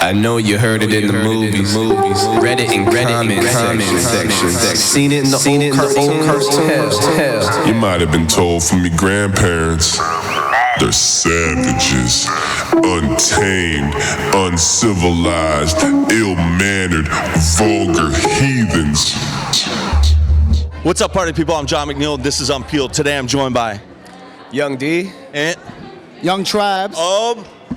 I know you heard it in the movies. Read it in comment section. Seen it in the old cartoons. You might have been told from your grandparents. They're savages, untamed, uncivilized, ill-mannered, vulgar heathens. What's up, party people? I'm John Macneilll. This is Unpeeled. Today I'm joined by Young D and Young Tribes.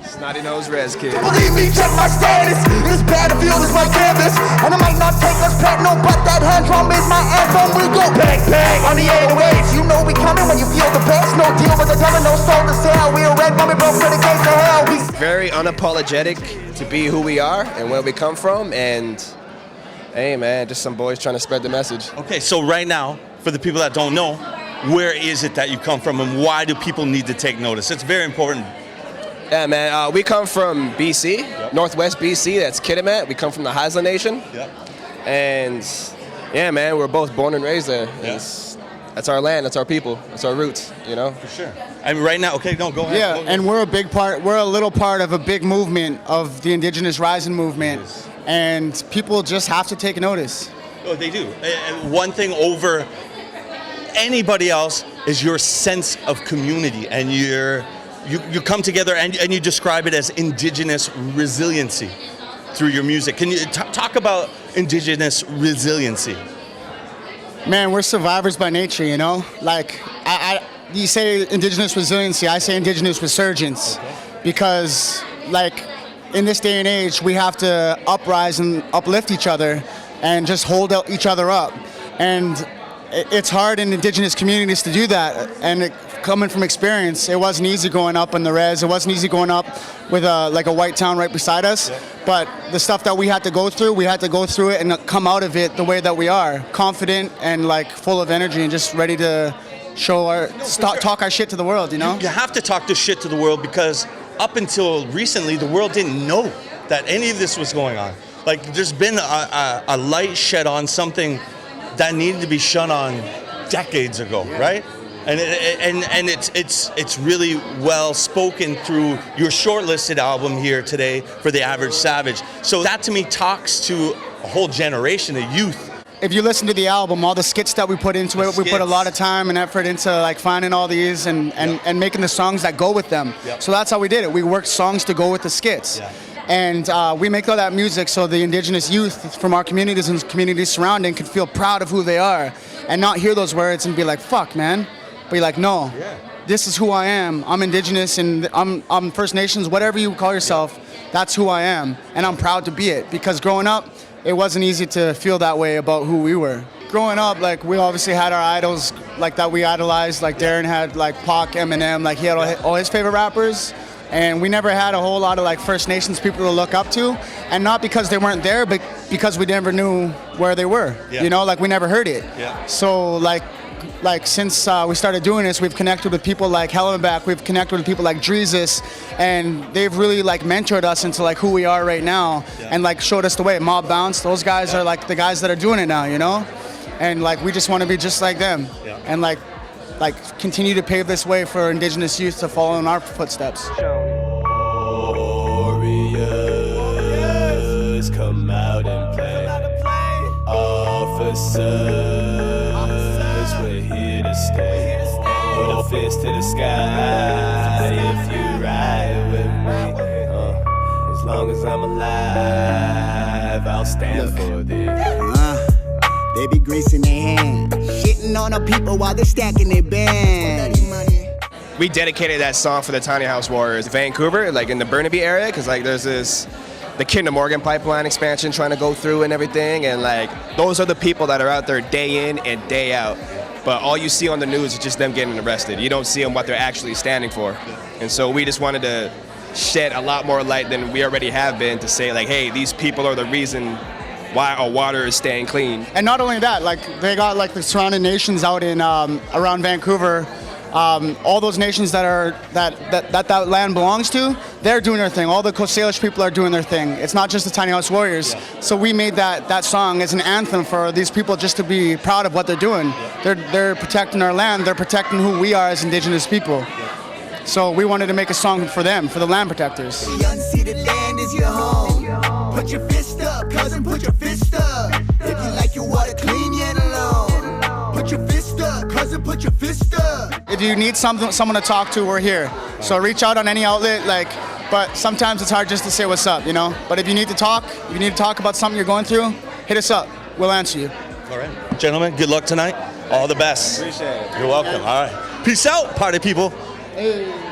Snotty Nose Rez Kids. Believe me, check my status. This battlefield is my canvas, and I might not take us platinum, but that hand drum is my anthem. We go bang bang on the 808s. You know we coming when you feel the bass. No deal with the devil, no soul to sell. We a red when we broke for the gates of hell. We Very unapologetic to be who we are and where we come from, and hey man, just some boys trying to spread the message. Okay, so right now, for the people that don't know, where is it that you come from and why do people need to take notice? It's very important. Yeah, man, we come from BC, Northwest BC, that's Kitimat. We come from the Haisla Nation. Yep. And yeah, man, we're both born and raised there. Yeah. That's our land, that's our people, that's our roots, you know? For sure. And right now, okay, no, go ahead. Yeah, Go ahead. and we're a little part of a big movement of the Indigenous Rising movement, and people just have to take notice. Oh, they do. And one thing over anybody else is your sense of community, and you come together and you describe it as Indigenous resiliency through your music. Can you talk about Indigenous resiliency? Man, we're survivors by nature, you know? Like, you say Indigenous resiliency, I say Indigenous resurgence. Okay. Because, like, in this day and age, we have to uprise and uplift each other and just hold each other up. And it's hard in Indigenous communities to do that. And coming from experience, it wasn't easy growing up in the res. It wasn't easy growing up with a white town right beside us. Yeah. But the stuff that we had to go through it and come out of it the way that we are, confident and like full of energy and just ready to show talk our shit to the world, you know? You have to talk this shit to the world because up until recently, the world didn't know that any of this was going on. Like, there's been a light shed on something that needed to be shone on decades ago, right? And it's really well spoken through your Shortlisted album here today for the average savage. So that to me talks to a whole generation of youth. If you listen to the album, all the skits that we put into it, we put a lot of time and effort into like finding all these and making the songs that go with them. Yep. So that's how we did it. We worked songs to go with the skits. Yeah. And we make all that music so the Indigenous youth from our communities and communities surrounding can feel proud of who they are and not hear those words and be like, fuck, man. Be like, no, this is who I am. I'm Indigenous and I'm First Nations, whatever you call yourself, that's who I am. And I'm proud to be it. Because growing up, it wasn't easy to feel that way about who we were. Growing up, like, we obviously had our idols like that we idolized. Like Darren had like Pac, Eminem, like he had all his favorite rappers. And we never had a whole lot of like First Nations people to look up to. And not because they weren't there, but because we never knew where they were. Yeah. You know, like we never heard it. Yeah. So like since we started doing this, we've connected with people like Hellenbach, we've connected with people like Dreezus, and they've really like mentored us into like who we are right now, and like showed us the way. Mob Bounce, those guys are like the guys that are doing it now, you know? And like we just want to be just like them, and like continue to pave this way for Indigenous youth to follow in our footsteps. Warriors, come out and play. Officers, we're here to stay. Put a fist to the sky if you ride with me. As long as I'm alive, I'll stand for this. They be greasing their hands, shitting on the people while they're stacking their bands. We dedicated that song for the Tiny House Warriors, Vancouver, like in the Burnaby area, because like there's the Kinder Morgan pipeline expansion trying to go through and everything, and like those are the people that are out there day in and day out. But all you see on the news is just them getting arrested. You don't see them what they're actually standing for. And so we just wanted to shed a lot more light than we already have been to say like, hey, these people are the reason why our water is staying clean. And not only that, like they got like the surrounding nations out in around Vancouver, all those nations that land belongs to, they're doing their thing. All the Coast Salish people are doing their thing. It's not just the Tiny House Warriors. So we made that song as an anthem for these people just to be proud of what they're doing. They're protecting our land. They're protecting who we are as Indigenous people. So we wanted to make a song for them, for the land protectors. The unceded land is your home. Put your fist up, cousin, put your fist up. If you like your water clean, you ain't alone. Put your fist up, cousin, put your fist up. If you need someone to talk to, we're here. So reach out on any outlet, but sometimes it's hard just to say what's up, you know? But if you need to talk, about something you're going through, hit us up. We'll answer you. All right. Gentlemen, good luck tonight. All the best. Appreciate it. You're welcome. All right. Peace out, party people. Hey.